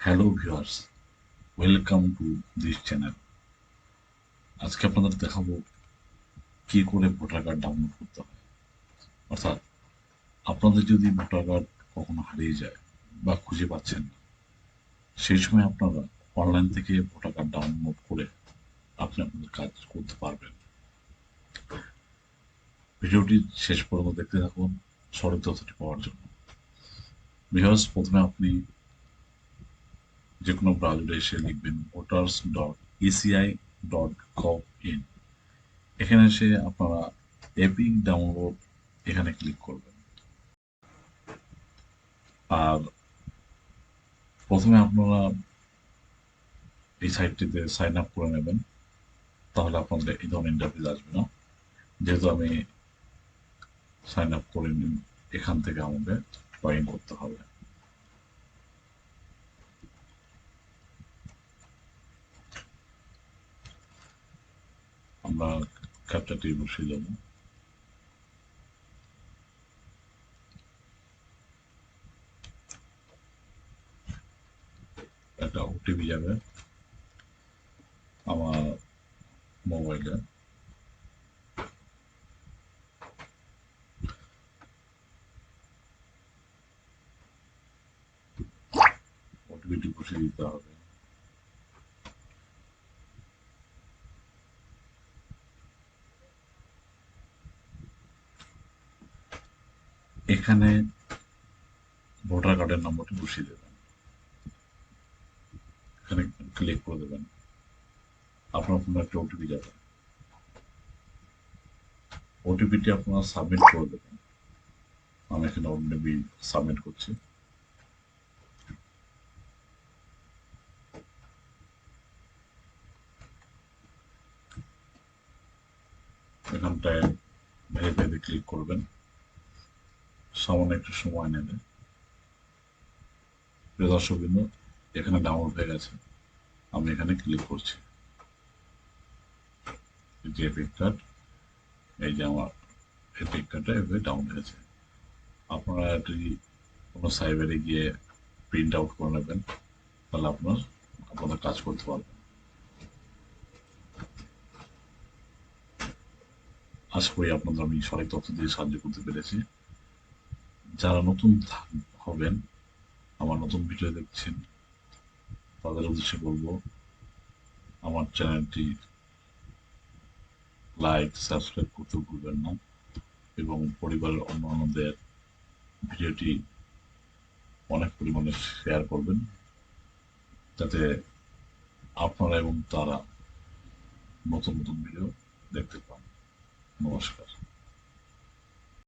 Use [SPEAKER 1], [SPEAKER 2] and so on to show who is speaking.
[SPEAKER 1] Hello viewers, welcome to this channel. আজকে আপনাদের দেখাবো কি করে ভোটার কার্ড ডাউনলোড করতে হয়। অর্থাৎ আপনাদের যদি ভোটার কার্ড কখনো হারিয়ে যায় বা খুঁজে পাচ্ছেন না, সেই সময় আপনারা অনলাইন থেকে ভোটার কার্ড ডাউনলোড করে আপনি আপনাদের কাজ করতে পারবেন। ভিডিওটি শেষ পর্যন্ত দেখতে থাকুন সঠিক তথ্যটি পাওয়ার জন্য। ভিউয়ার্স, প্রথমে আপনি যে কোনো ব্রাউজারে এসে লিখবেন voters.eci.gov.in। এখানে এসে আপনারা এপিক ডাউনলোড এখানে ক্লিক করবেন। আর প্রথমে আপনারা এই সাইটটিতে সাইন আপ করে নেবেন, তাহলে আপনাদের এই ধরনের ইন্টারফেস আসবে না। যেহেতু আমি সাইন আপ করে নিন, এখান থেকে আমাকে লগ ইন করতে হবে। আমরা ক্যাপচারটি বসিয়ে যাব। একটা ওটিপি যাবে আমার মোবাইলে। ওটিপিটি বসিয়ে দিতে হবে। এখানে ভোটার কার্ডের নম্বরটি বসিয়ে দেবেন, এখানে ক্লিক করে দেবেন। আপনার ফোনে একটা ওটিপি যাবে, ওটিপিটি আপনারা সাবমিট করে দেবেন। আমি এখানে ওটিপি সাবমিট করছি। এখানটায় ভেরিফাইতে ক্লিক করবেন, সামান্য একটু সময় নেবে। প্রিয় দর্শকবৃন্দ, এখানে ডাউনলোড হয়ে গেছে। আমি এখানে ক্লিক করছি। যে এপিক কার্ড, এই যে আমার এপিক কার্ডটা এভাবে ডাউনলোড হয়েছে। আপনারা এটি কোনো সাইবারে গিয়ে প্রিন্ট আউট করে নেবেন, তাহলে আপনাদের কাজ করতে পারবেন। আশা করি আপনাদের আমি সঠিক তথ্য দিয়ে সাহায্য করতে পেরেছি। যারা নতুন হবেন, আমার নতুন ভিডিও দেখছেন, তাদের উদ্দেশ্যে বলবো আমার চ্যানেলটি লাইক সাবস্ক্রাইব করতে ভুলবেন না, এবং পরিবারের অন্যান্যদের ভিডিওটি অনেক পরিমাণে শেয়ার করবেন, যাতে আপনারা এবং তারা নতুন নতুন ভিডিও দেখতে পান। নমস্কার।